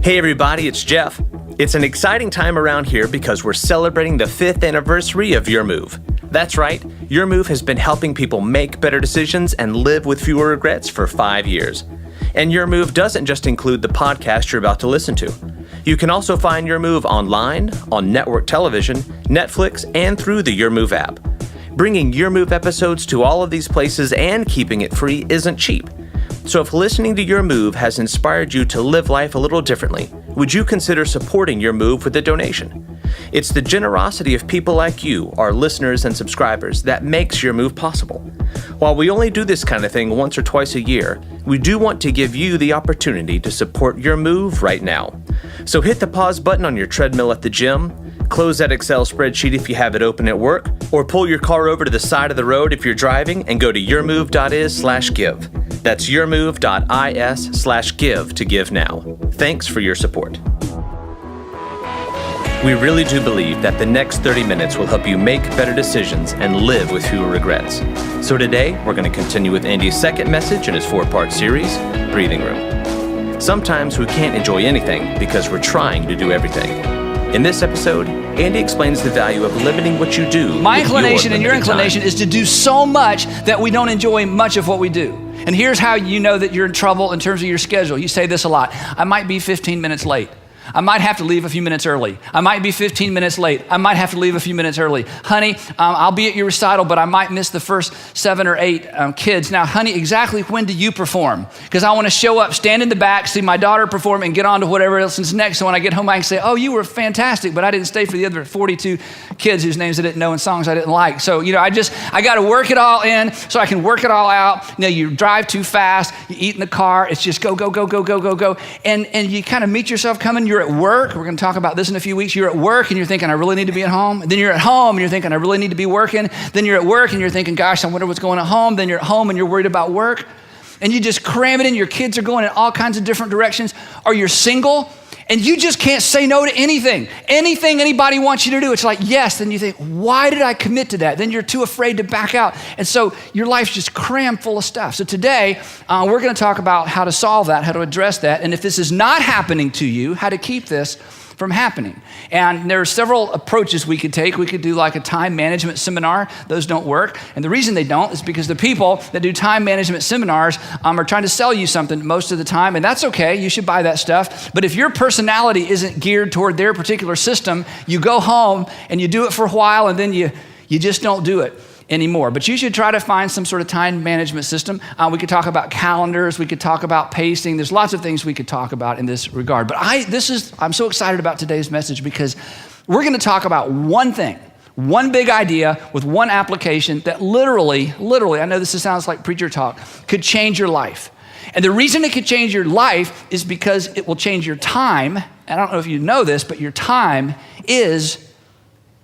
Hey everybody, it's Jeff. It's an exciting time around here because we're celebrating the 5th anniversary of Your Move. That's right, Your Move has been helping people make better decisions and live with fewer regrets for 5 years. And Your Move doesn't just include the podcast you're about to listen to. You can also find Your Move online, on network television, Netflix, and through the Your Move app. Bringing Your Move episodes to all of these places and keeping it free isn't cheap. So if listening to Your Move has inspired you to live life a little differently, would you consider supporting Your Move with a donation? It's the generosity of people like you, our listeners and subscribers, that makes Your Move possible. While we only do this kind of thing once or twice a year, we do want to give you the opportunity to support Your Move right now. So hit the pause button on your treadmill at the gym, close that Excel spreadsheet if you have it open at work, or pull your car over to the side of the road if you're driving and go to yourmove.is/give. That's yourmove.is/give to give now. Thanks for your support. We really do believe that the next 30 minutes will help you make better decisions and live with fewer regrets. So today, we're going to continue with Andy's second message in his 4-part series, Breathing Room. Sometimes we can't enjoy anything because we're trying to do everything. In this episode, Andy explains the value of limiting what you do. My inclination and your inclination is to do so much that we don't enjoy much of what we do. And here's how you know that you're in trouble in terms of your schedule. You say this a lot. I might be 15 minutes late. I might have to leave a few minutes early. I might be 15 minutes late. I might have to leave a few minutes early. Honey, I'll be at your recital, but I might miss the first 7 or 8 kids. Now, honey, exactly when do you perform? Because I want to show up, stand in the back, see my daughter perform, and get on to whatever else is next. So when I get home, I can say, oh, you were fantastic, but I didn't stay for the other 42 kids whose names I didn't know and songs I didn't like. So, I got to work it all in so I can work it all out. You drive too fast, you eat in the car, it's just go, go, go, go, go, go, go. And you kind of meet yourself coming. You're at work. We're going to talk about this in a few weeks. You're at work and you're thinking, I really need to be at home. Then you're at home and you're thinking, I really need to be working. Then you're at work and you're thinking, gosh, I wonder what's going on at home. Then you're at home and you're worried about work. And you just cram it in. Your kids are going in all kinds of different directions. Or you're single and you just can't say no to anything. Anything anybody wants you to do, it's like, yes. Then you think, why did I commit to that? Then you're too afraid to back out. And so your life's just crammed full of stuff. So today, we're going to talk about how to solve that, how to address that. And if this is not happening to you, how to keep this from happening. And there are several approaches we could take. We could do like a time management seminar. Those don't work. And the reason they don't is because the people that do time management seminars are trying to sell you something most of the time. And that's okay. You should buy that stuff. But if your personality isn't geared toward their particular system, you go home and you do it for a while and then you just don't do it anymore. But you should try to find some sort of time management system. We could talk about calendars. We could talk about pacing. There's lots of things we could talk about in this regard. But I'm so excited about today's message because we're going to talk about one thing, one big idea with one application that literally, I know this sounds like preacher talk, could change your life. And the reason it could change your life is because it will change your time. And I don't know if you know this, but your time is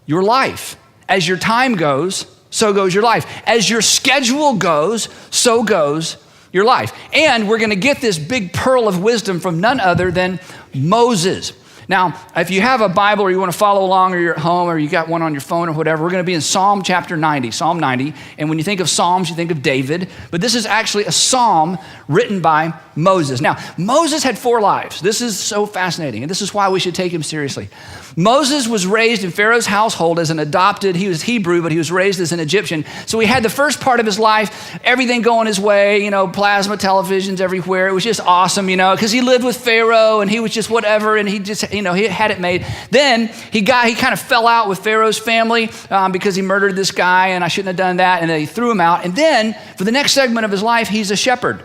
your life. As your time goes, so goes your life. As your schedule goes, so goes your life. And we're going to get this big pearl of wisdom from none other than Moses. Now, if you have a Bible or you want to follow along or you're at home or you got one on your phone or whatever, we're going to be in Psalm chapter 90, Psalm 90. And when you think of Psalms, you think of David. But this is actually a psalm written by Moses. Now, Moses had 4 lives. This is so fascinating. And this is why we should take him seriously. Moses was raised in Pharaoh's household as an adopted, he was Hebrew, but he was raised as an Egyptian. So he had the first part of his life, everything going his way, plasma televisions everywhere. It was just awesome, because he lived with Pharaoh and he was just whatever. And he just, he had it made. Then he kind of fell out with Pharaoh's family because he murdered this guy and I shouldn't have done that. And they threw him out. And then for the next segment of his life, he's a shepherd.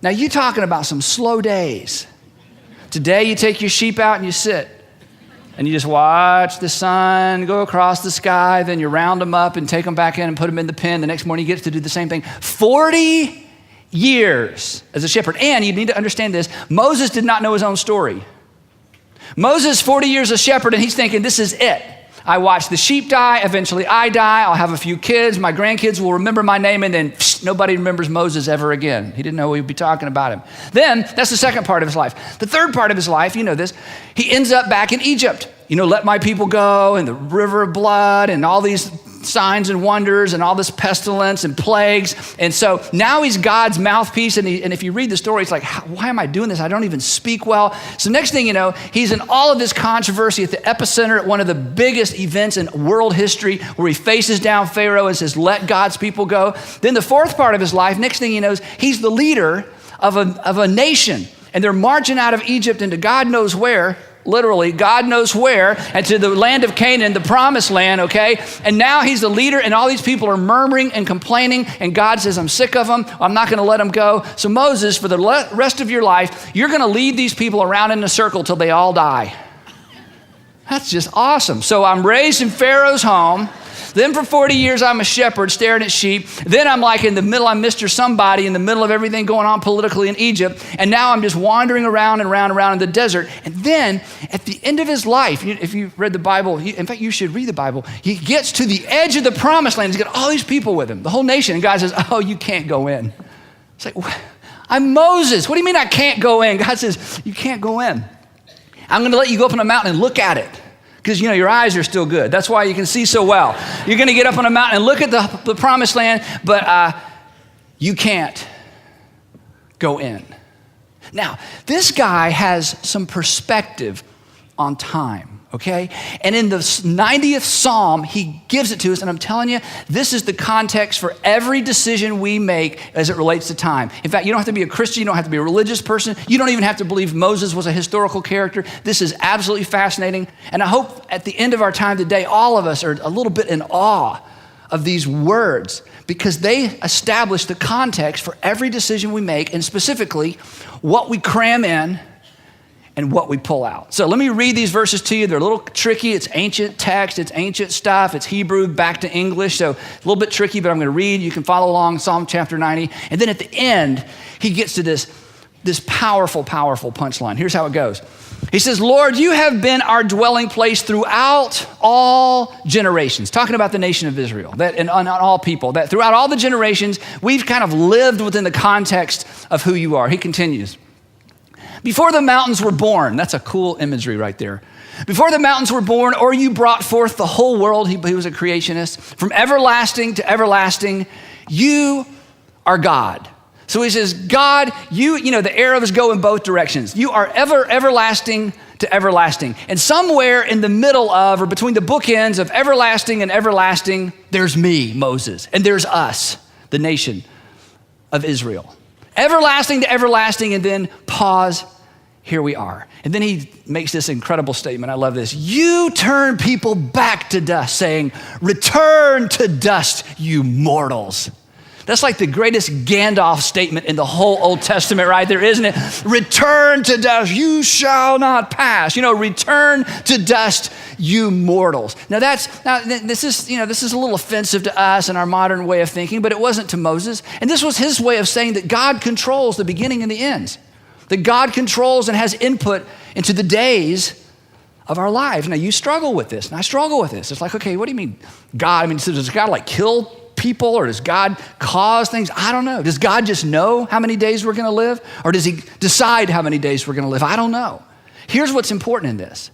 Now you talking about some slow days. Today you take your sheep out and you sit. And you just watch the sun go across the sky, then you round them up and take them back in and put them in the pen. The next morning you get to do the same thing. 40 years as a shepherd. And you need to understand this, Moses did not know his own story. Moses, 40 years a shepherd, and he's thinking, this is it. I watch the sheep die, eventually I die, I'll have a few kids, my grandkids will remember my name, and then nobody remembers Moses ever again. He didn't know we'd be talking about him. Then, that's the second part of his life. The third part of his life, you know this, he ends up back in Egypt. Let my people go, and the river of blood, and all these signs and wonders and all this pestilence and plagues. And so now he's God's mouthpiece. And if you read the story, it's like, why am I doing this? I don't even speak well. So next thing you know, he's in all of this controversy at the epicenter at one of the biggest events in world history, where he faces down Pharaoh and says, let God's people go. Then the fourth part of his life, next thing he knows, he's the leader of a nation. And they're marching out of Egypt into God knows where, literally, God knows where, and to the land of Canaan, the promised land, okay? And now he's the leader, and all these people are murmuring and complaining, and God says, I'm sick of them. I'm not going to let them go. So Moses, for the rest of your life, you're going to lead these people around in a circle till they all die. That's just awesome. So I'm raised in Pharaoh's home. Then for 40 years, I'm a shepherd staring at sheep. Then I'm like in the middle, I'm Mr. Somebody in the middle of everything going on politically in Egypt. And now I'm just wandering around and around and around in the desert. And then at the end of his life, if you've read the Bible, in fact, you should read the Bible. He gets to the edge of the promised land. He's got all these people with him, the whole nation. And God says, oh, you can't go in. It's like, I'm Moses. What do you mean I can't go in? God says, you can't go in. I'm going to let you go up on a mountain and look at it. Because, your eyes are still good. That's why you can see so well. You're going to get up on a mountain and look at the promised land, but you can't go in. Now, this guy has some perspective on time, okay? And in the 90th Psalm, he gives it to us, and I'm telling you, this is the context for every decision we make as it relates to time. In fact, you don't have to be a Christian, you don't have to be a religious person, you don't even have to believe Moses was a historical character. This is absolutely fascinating, and I hope at the end of our time today, all of us are a little bit in awe of these words, because they establish the context for every decision we make, and specifically, what we cram in and what we pull out. So let me read these verses to you. They're a little tricky. It's ancient text. It's ancient stuff. It's Hebrew back to English. So a little bit tricky, but I'm going to read. You can follow along, Psalm chapter 90. And then at the end, he gets to this powerful, powerful punchline. Here's how it goes. He says, Lord, you have been our dwelling place throughout all generations. Talking about the nation of Israel, and on all people, that throughout all the generations, we've kind of lived within the context of who you are. He continues. Before the mountains were born, that's a cool imagery right there. Before the mountains were born, or you brought forth the whole world, he was a creationist, from everlasting to everlasting, you are God. So he says, God, the arrows go in both directions. You are everlasting to everlasting. And somewhere in the middle of, or between the bookends of everlasting and everlasting, there's me, Moses, and there's us, the nation of Israel. Everlasting to everlasting, and then pause, here we are. And then he makes this incredible statement. I love this. You turn people back to dust, saying, return to dust, you mortals. That's like the greatest Gandalf statement in the whole Old Testament right there, isn't it? Return to dust, you shall not pass. Return to dust, you mortals. Now this is a little offensive to us in our modern way of thinking, but it wasn't to Moses. And this was his way of saying that God controls the beginning and the ends. That God controls and has input into the days of our lives. Now you struggle with this, and I struggle with this. It's like, okay, what do you mean God? Does God kill people, or does God cause things? I don't know. Does God just know how many days we're going to live? Or does he decide how many days we're going to live? I don't know. Here's what's important in this,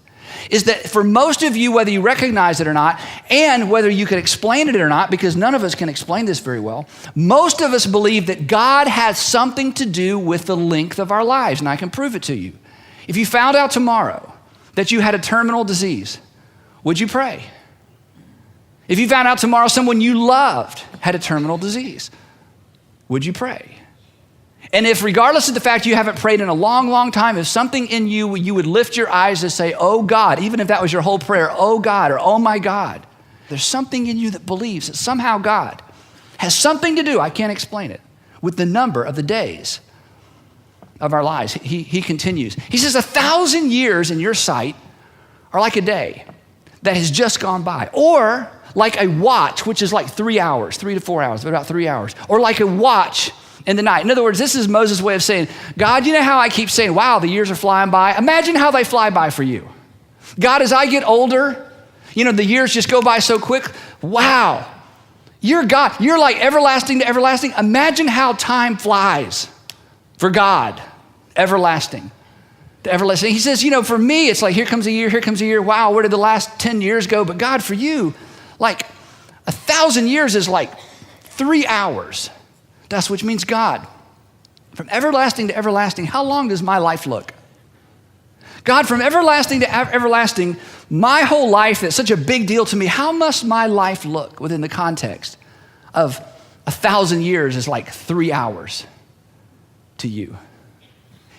is that for most of you, whether you recognize it or not, and whether you can explain it or not, because none of us can explain this very well, most of us believe that God has something to do with the length of our lives, and I can prove it to you. If you found out tomorrow that you had a terminal disease, would you pray? If you found out tomorrow someone you loved had a terminal disease, would you pray? And if, regardless of the fact you haven't prayed in a long, long time, if something in you would lift your eyes to say, oh God, even if that was your whole prayer, oh God, or oh my God, there's something in you that believes that somehow God has something to do, I can't explain it, with the number of the days of our lives. He continues. He says, 1,000 years in your sight are like a day that has just gone by, or like a watch, which is like 3 hours, 3 to 4 hours, about 3 hours, or like a watch in the night. In other words, this is Moses' way of saying, God, you know how I keep saying, wow, the years are flying by? Imagine how they fly by for you. God, as I get older, the years just go by so quick. Wow, you're God. You're like everlasting to everlasting. Imagine how time flies for God, everlasting to everlasting. He says, for me, it's like, here comes a year. Wow, where did the last 10 years go? But God, for you, like 1,000 years is like 3 hours. That's which means God. From everlasting to everlasting, how long does my life look? God, from everlasting to everlasting, my whole life that's such a big deal to me, how must my life look within the context of 1,000 years is like 3 hours to you?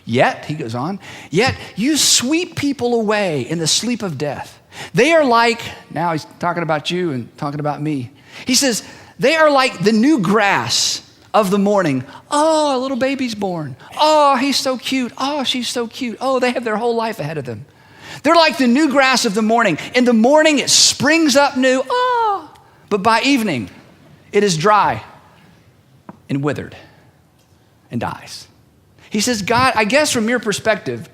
Yet, he goes on, yet you sweep people away in the sleep of death. They are like, now he's talking about you and talking about me. He says, they are like the new grass of the morning. Oh, a little baby's born. Oh, he's so cute. Oh, she's so cute. Oh, they have their whole life ahead of them. They're like the new grass of the morning. In the morning, it springs up new. Oh, but by evening, it is dry and withered and dies. He says, God, I guess from your perspective,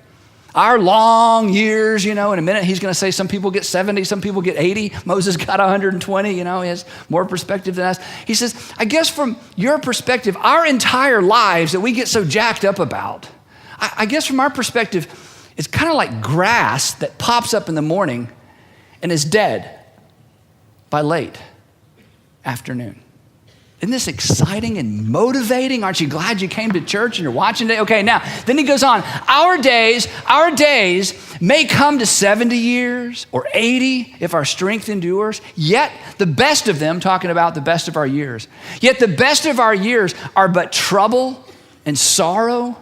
our long years, in a minute he's going to say some people get 70, some people get 80. Moses got 120, he has more perspective than us. He says, I guess from your perspective, our entire lives that we get so jacked up about, I guess from our perspective, it's kind of like grass that pops up in the morning and is dead by late afternoon. Isn't this exciting and motivating? Aren't you glad you came to church and you're watching today? Okay, now, then he goes on. Our days may come to 70 years or 80 if our strength endures. Yet the best of them, talking about the best of our years, yet the best of our years are but trouble and sorrow.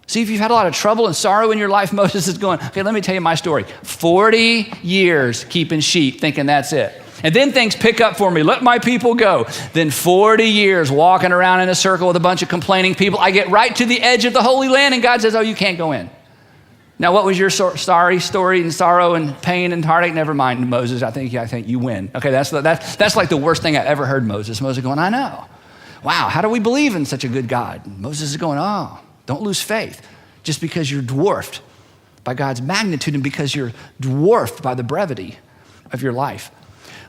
See, if you've had a lot of trouble and sorrow in your life, Moses is going, okay, let me tell you my story. 40 years keeping sheep, thinking that's it. And then things pick up for me. Let my people go. Then 40 years walking around in a circle with a bunch of complaining people. I get right to the edge of the Holy Land and God says, oh, you can't go in. Now, what was your sorry story and sorrow and pain and heartache? Never mind, Moses. I think you win. Okay, that's like the worst thing I ever heard Moses. Moses going, I know. Wow, how do we believe in such a good God? And Moses is going, oh, don't lose faith just because you're dwarfed by God's magnitude and because you're dwarfed by the brevity of your life.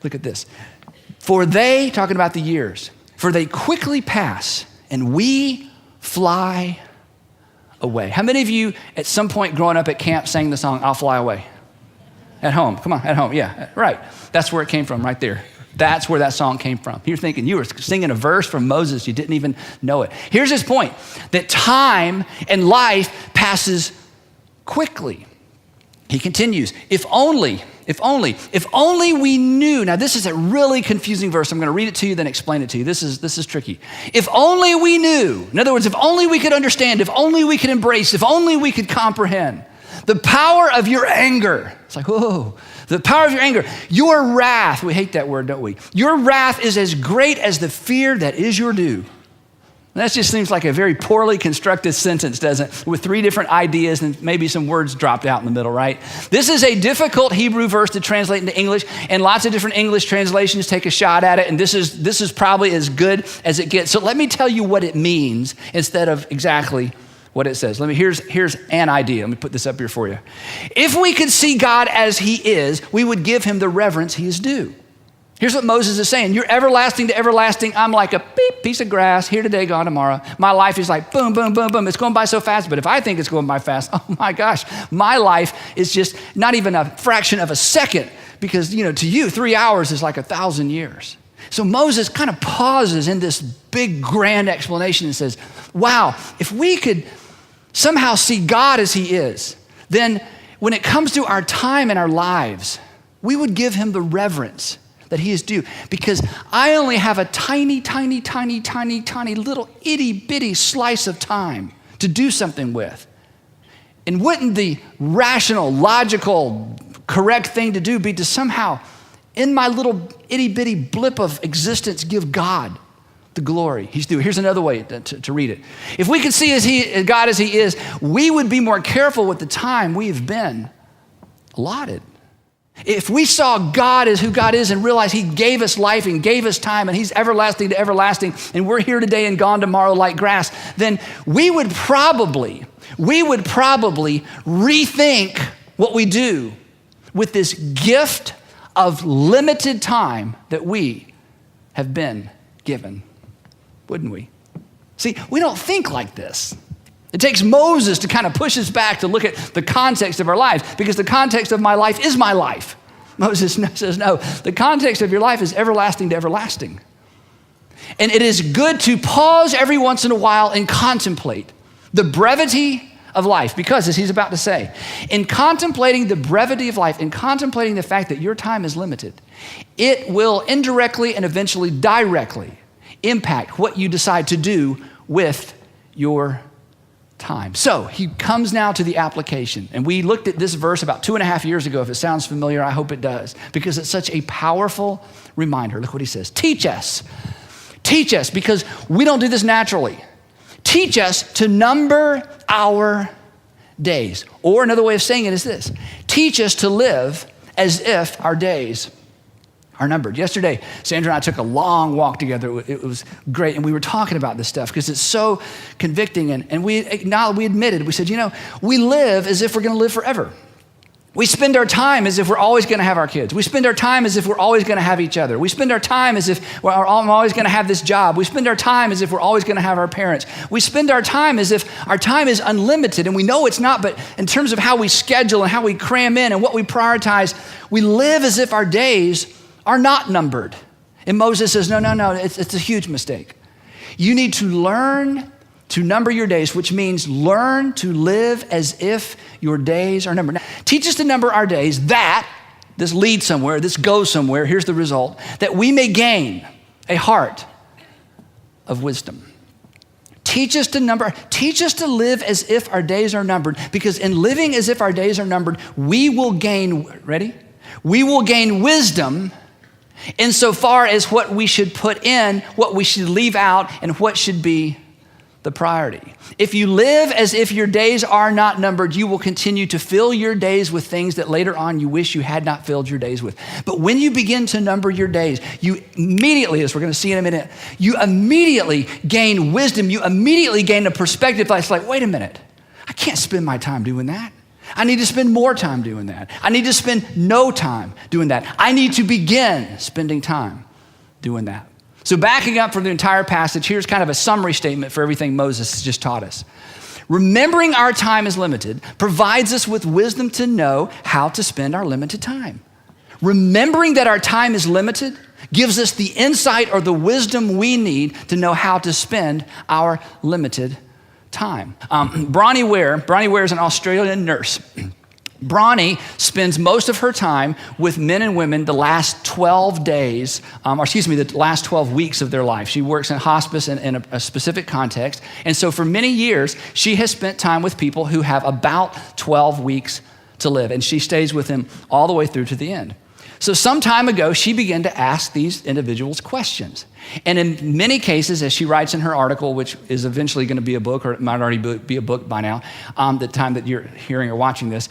Look at this. For they, talking about the years, for they quickly pass and we fly away. How many of you at some point growing up at camp sang the song, I'll Fly Away? At home, come on, at home, yeah, right. That's where it came from, right there. That's where that song came from. You're thinking you were singing a verse from Moses, you didn't even know it. Here's his point, that time and life passes quickly. He continues, if only we knew. Now this is a really confusing verse. I'm going to read it to you, then explain it to you. This is tricky. If only we knew. In other words, if only we could understand, if only we could embrace, if only we could comprehend the power of your anger. It's like, whoa, the power of your anger, your wrath. We hate that word, don't we? Your wrath is as great as the fear that is your due. That just seems like a very poorly constructed sentence, doesn't it? With 3 different ideas and maybe some words dropped out in the middle, right? This is a difficult Hebrew verse to translate into English, and lots of different English translations take a shot at it, and this is probably as good as it gets. So let me tell you what it means instead of exactly what it says. Here's an idea. Let me put this up here for you. If we could see God as he is, we would give him the reverence he is due. Here's what Moses is saying. You're everlasting to everlasting. I'm like a beep piece of grass, here today, gone tomorrow. My life is like boom, boom, boom, boom. It's going by so fast, but if I think it's going by fast, oh my gosh, my life is just not even a fraction of a second because, to you, 3 hours is like 1,000 years. So Moses kind of pauses in this big, grand explanation and says, wow, if we could somehow see God as he is, then when it comes to our time and our lives, we would give him the reverence that he is due, because I only have a tiny, tiny, tiny, tiny, tiny little itty bitty slice of time to do something with. And wouldn't the rational, logical, correct thing to do be to somehow, in my little itty bitty blip of existence, give God the glory he's due? Here's another way to read it. If we could see God as he is, we would be more careful with the time we have been allotted. If we saw God as who God is and realized he gave us life and gave us time and he's everlasting to everlasting and we're here today and gone tomorrow like grass, then we would probably rethink what we do with this gift of limited time that we have been given, wouldn't we? See, we don't think like this. It takes Moses to kind of push us back to look at the context of our lives, because the context of my life is my life. Moses says, no, the context of your life is everlasting to everlasting. And it is good to pause every once in a while and contemplate the brevity of life, because as he's about to say, in contemplating the brevity of life, in contemplating the fact that your time is limited, it will indirectly and eventually directly impact what you decide to do with your time. So he comes now to the application. And we looked at this verse about 2.5 years ago. If it sounds familiar, I hope it does, because it's such a powerful reminder. Look what he says. Teach us, because we don't do this naturally. Teach us to number our days. Or another way of saying it is this: teach us to live as if our days are numbered. Yesterday, Sandra and I took a long walk together. It was great. And we were talking about this stuff because it's so convicting. And we admitted, we said, we live as if we're going to live forever. We spend our time as if we're always going to have our kids. We spend our time as if we're always going to have each other. We spend our time as if I'm always going to have this job. We spend our time as if we're always going to have our parents. We spend our time as if our time is unlimited, and we know it's not, but in terms of how we schedule and how we cram in and what we prioritize, we live as if our days are not numbered. And Moses says, no, it's a huge mistake. You need to learn to number your days, which means learn to live as if your days are numbered. Now, teach us to number our days, that this leads somewhere, this goes somewhere. Here's the result: that we may gain a heart of wisdom. Teach us to live as if our days are numbered, because in living as if our days are numbered, we will gain, ready? We will gain wisdom insofar as what we should put in, what we should leave out, and what should be the priority. If you live as if your days are not numbered, you will continue to fill your days with things that later on you wish you had not filled your days with. But when you begin to number your days, you immediately, as we're going to see in a minute, you immediately gain wisdom. You immediately gain a perspective that's like, wait a minute, I can't spend my time doing that. I need to spend more time doing that. I need to spend no time doing that. I need to begin spending time doing that. So backing up from the entire passage, here's kind of a summary statement for everything Moses has just taught us. Remembering our time is limited provides us with wisdom to know how to spend our limited time. Remembering that our time is limited gives us the insight or the wisdom we need to know how to spend our limited time. Bronnie Ware is an Australian nurse. Bronnie spends most of her time with men and women the last 12 days, the last 12 weeks of their life. She works in hospice in a specific context. And so for many years, she has spent time with people who have about 12 weeks to live. And she stays with them all the way through to the end. So some time ago, she began to ask these individuals questions. And in many cases, as she writes in her article, which is eventually going to be a book, or it might already be a book by now, the time that you're hearing or watching this,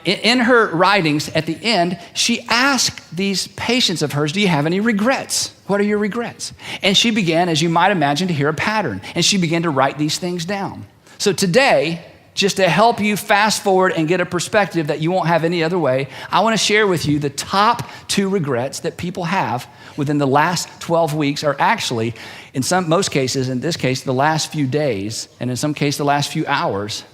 in her writings at the end, she asked these patients of hers, do you have any regrets? What are your regrets? And she began, as you might imagine, to hear a pattern. And she began to write these things down. So today, just to help you fast forward and get a perspective that you won't have any other way, I want to share with you the top 2 regrets that people have within the last 12 weeks, or actually, in most cases, in this case, the last few days, and in some cases, the last few hours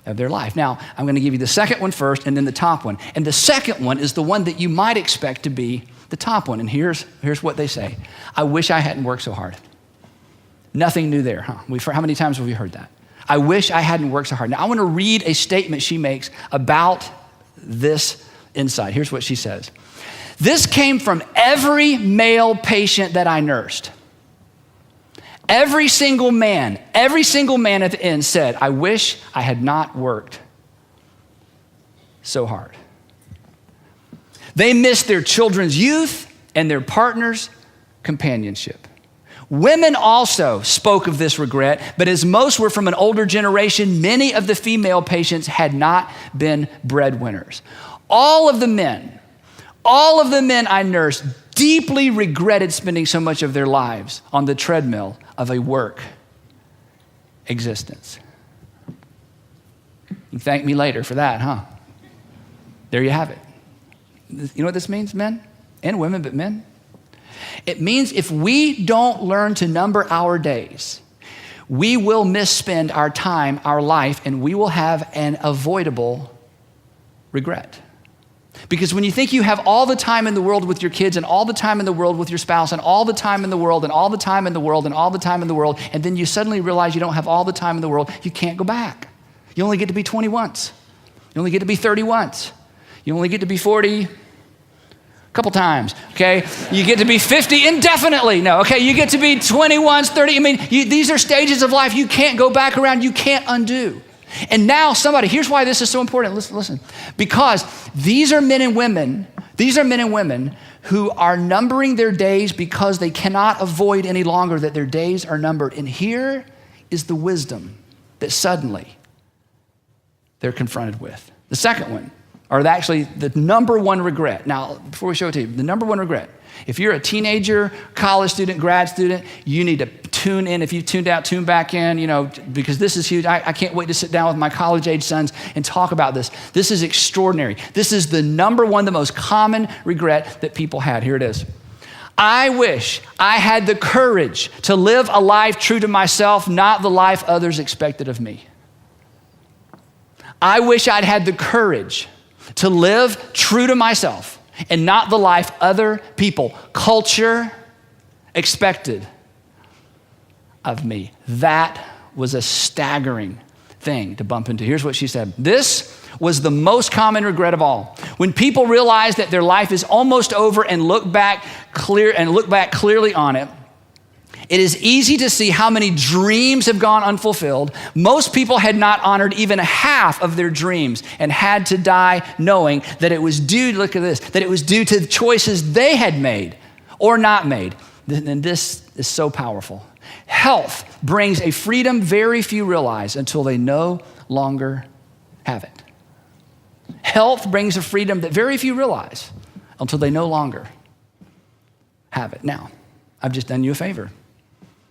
of their life. Now, I'm going to give you the second one first and then the top one. And the second one is the one that you might expect to be the top one. And here's what they say. I wish I hadn't worked so hard. Nothing new there, huh? How many times have we heard that? I wish I hadn't worked so hard. Now, I want to read a statement she makes about this insight. Here's what she says. This came from every male patient that I nursed. Every single man at the end said, I wish I had not worked so hard. They missed their children's youth and their partner's companionship. Women also spoke of this regret, but as most were from an older generation, many of the female patients had not been breadwinners. All of the men I nursed deeply regretted spending so much of their lives on the treadmill of a work existence. You thank me later for that, huh? There you have it. You know what this means, men and women, but men? It means if we don't learn to number our days, we will misspend our time, our life, and we will have an avoidable regret. Because when you think you have all the time in the world with your kids and all the time in the world with your spouse and all the time in the world and all the time in the world and all the time in the world, and then you suddenly realize you don't have all the time in the world, you can't go back. You only get to be 20 once. You only get to be 30 once. You only get to be 40 a couple times, okay? You get to be 50 indefinitely. No, okay? You get to be 20 once, 30. I mean, these are stages of life you can't go back around. You can't undo. And now here's why this is so important. Listen. Because these are men and women who are numbering their days because they cannot avoid any longer that their days are numbered. And here is the wisdom that suddenly they're confronted with. The second one, or actually the number one regret. Now, before we show it to you, the number one regret. If you're a teenager, college student, grad student, you need to tune in. If you tuned out, tune back in, because this is huge. I can't wait to sit down with my college-age sons and talk about this. This is extraordinary. This is the number one, the most common regret that people had. Here it is. I wish I had the courage to live a life true to myself, not the life others expected of me. I wish I'd had the courage to live true to myself and not the life other people, culture expected of me. That was a staggering thing to bump into. Here's what she said. This was the most common regret of all. When people realize that their life is almost over and look back clearly on it, it is easy to see how many dreams have gone unfulfilled. Most people had not honored even half of their dreams and had to die knowing that it was due, look at this, that it was due to the choices they had made or not made. And this is so powerful. Health brings a freedom very few realize until they no longer have it. Health brings a freedom that very few realize until they no longer have it. Now, I've just done you a favor.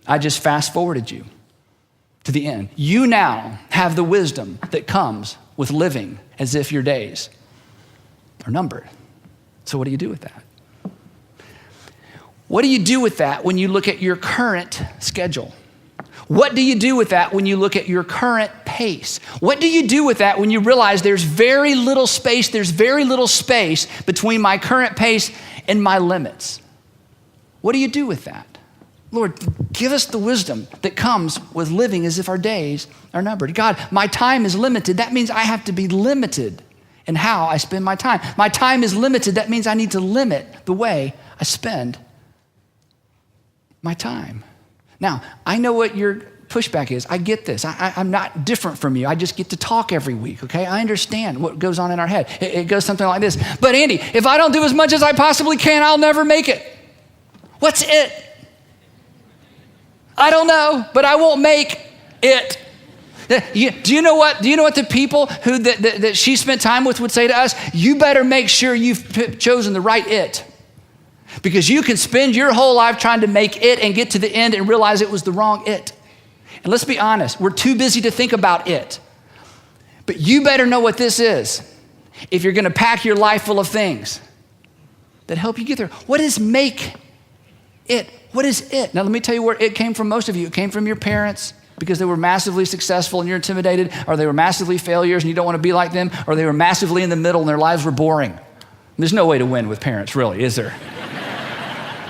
I just fast forwarded you to the end. You now have the wisdom that comes with living as if your days are numbered. So what do you do with that? What do you do with that when you look at your current schedule? What do you do with that when you look at your current pace? What do you do with that when you realize there's very little space between my current pace and my limits? What do you do with that? Lord, give us the wisdom that comes with living as if our days are numbered. God, my time is limited. That means I have to be limited in how I spend my time. My time is limited. That means I need to limit the way I spend my time. Now, I know what your pushback is. I get this. I'm not different from you. I just get to talk every week, okay? I understand what goes on in our head. It goes something like this. But Andy, if I don't do as much as I possibly can, I'll never make it. What's it? I don't know, but I won't make it. Do you know what the people who that she spent time with would say to us? You better make sure you've chosen the right it. Because you can spend your whole life trying to make it and get to the end and realize it was the wrong it. And let's be honest, we're too busy to think about it. But you better know what this is if you're gonna pack your life full of things that help you get there. What is make it? What is it? Now let me tell you where it came from most of you. It came from your parents because they were massively successful and you're intimidated, or they were massively failures and you don't want to be like them, or they were massively in the middle and their lives were boring. There's no way to win with parents, really, is there?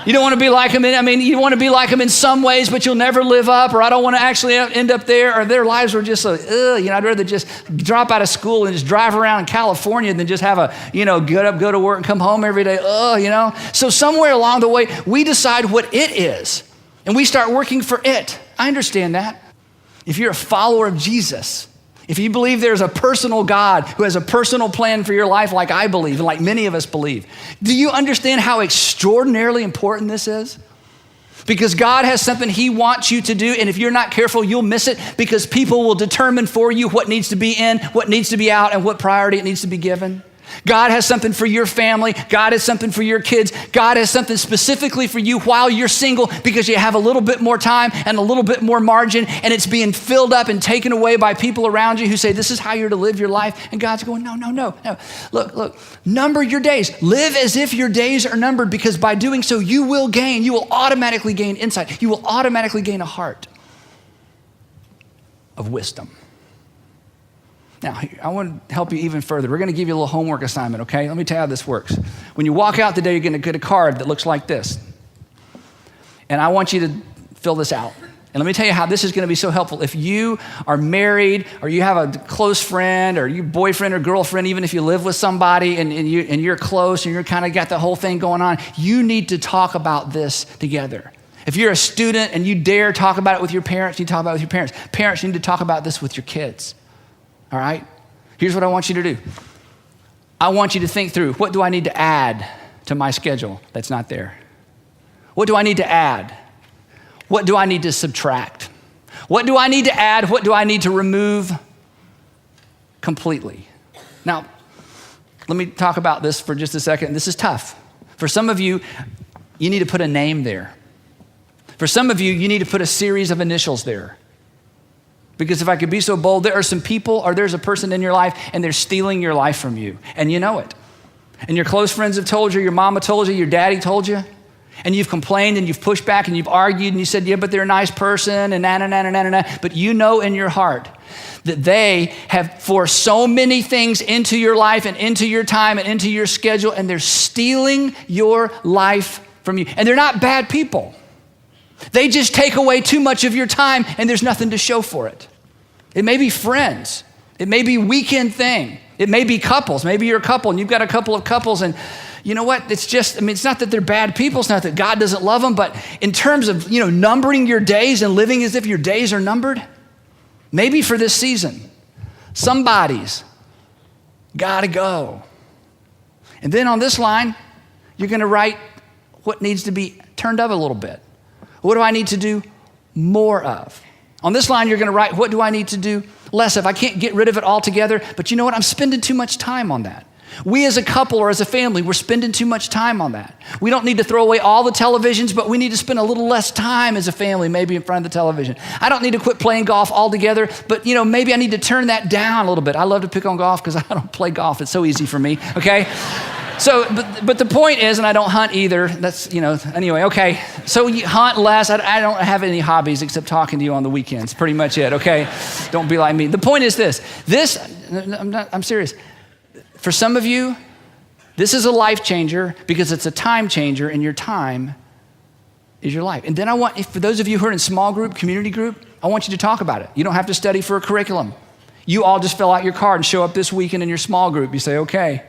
You don't want to be like them. You want to be like them in some ways, but you'll never live up, or I don't want to actually end up there, or their lives were just so, I'd rather just drop out of school and just drive around in California than just have a, get up, go to work and come home every day, So somewhere along the way, we decide what it is, and we start working for it. I understand that. If you're a follower of Jesus, if you believe there's a personal God who has a personal plan for your life like I believe and like many of us believe, do you understand how extraordinarily important this is? Because God has something he wants you to do, and if you're not careful, you'll miss it because people will determine for you what needs to be in, what needs to be out, and what priority it needs to be given. God has something for your family. God has something for your kids. God has something specifically for you while you're single because you have a little bit more time and a little bit more margin, and it's being filled up and taken away by people around you who say, this is how you're to live your life. And God's going, no. Look, number your days. Live as if your days are numbered, because by doing so, you will automatically gain insight. You will automatically gain a heart of wisdom. Now, I want to help you even further. We're going to give you a little homework assignment, okay? Let me tell you how this works. When you walk out today, you're going to get a card that looks like this. And I want you to fill this out. And let me tell you how this is going to be so helpful. If you are married, or you have a close friend, or your boyfriend or girlfriend, even if you live with somebody and you're close and you're kind of got the whole thing going on, you need to talk about this together. If you're a student and you dare talk about it with your parents, you talk about it with your parents. Parents, you need to talk about this with your kids. All right? Here's what I want you to do. I want you to think through, what do I need to add to my schedule that's not there? What do I need to add? What do I need to subtract? What do I need to add? What do I need to remove completely? Now, let me talk about this for just a second. This is tough. For some of you, you need to put a name there. For some of you, you need to put a series of initials there. Because if I could be so bold, there are some people, or there's a person in your life and they're stealing your life from you, and you know it. And your close friends have told you, your mama told you, your daddy told you, and you've complained and you've pushed back and you've argued and you said, yeah, but they're a nice person and na. But you know in your heart that they have forced so many things into your life and into your time and into your schedule, and they're stealing your life from you. And they're not bad people. They just take away too much of your time and there's nothing to show for it. It may be friends. It may be weekend thing. It may be couples. Maybe you're a couple and you've got a couple of couples, and you know what? It's just, it's not that they're bad people. It's not that God doesn't love them, but in terms of, numbering your days and living as if your days are numbered, maybe for this season, somebody's got to go. And then on this line, you're going to write what needs to be turned up a little bit. What do I need to do more of? On this line, you're going to write, what do I need to do less of? I can't get rid of it altogether, but you know what? I'm spending too much time on that. We as a couple or as a family, we're spending too much time on that. We don't need to throw away all the televisions, but we need to spend a little less time as a family, maybe in front of the television. I don't need to quit playing golf altogether, but maybe I need to turn that down a little bit. I love to pick on golf because I don't play golf. It's so easy for me, okay? So, but the point is, and I don't hunt either. That's, anyway, okay. So you hunt less. I don't have any hobbies except talking to you on the weekends. Pretty much it, okay? Don't be like me. The point is this. I'm serious. For some of you, this is a life changer because it's a time changer, and your time is your life. And then for those of you who are in small group, community group, I want you to talk about it. You don't have to study for a curriculum. You all just fill out your card and show up this weekend in your small group. You say, okay, a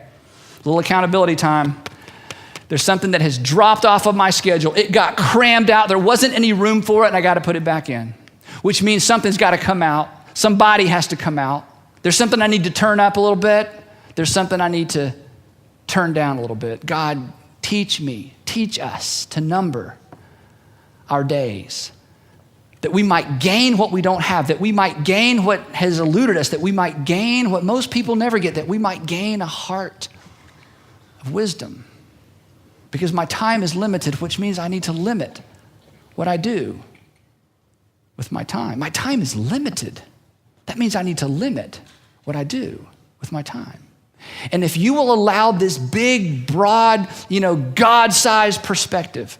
little accountability time. There's something that has dropped off of my schedule. It got crammed out. There wasn't any room for it, and I got to put it back in, which means something's got to come out. Somebody has to come out. There's something I need to turn up a little bit. There's something I need to turn down a little bit. God, teach us to number our days, that we might gain what we don't have, that we might gain what has eluded us, that we might gain what most people never get, that we might gain a heart of wisdom. Because my time is limited, which means I need to limit what I do with my time. My time is limited. That means I need to limit what I do with my time. And if you will allow this big, broad, God-sized perspective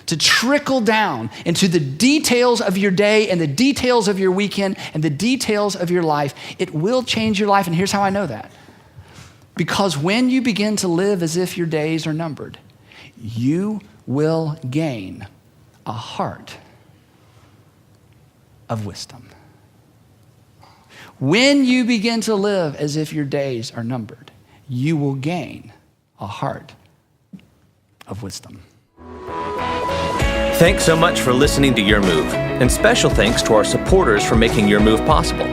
to trickle down into the details of your day and the details of your weekend and the details of your life, it will change your life. And here's how I know that. Because when you begin to live as if your days are numbered, you will gain a heart of wisdom. When you begin to live as if your days are numbered, you will gain a heart of wisdom. Thanks so much for listening to Your Move, and special thanks to our supporters for making Your Move possible.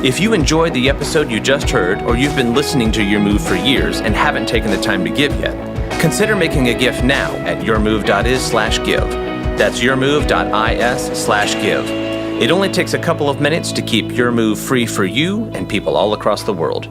If you enjoyed the episode you just heard, or you've been listening to Your Move for years and haven't taken the time to give yet, consider making a gift now at yourmove.is/give. That's yourmove.is/give. It only takes a couple of minutes to keep Your Move free for you and people all across the world.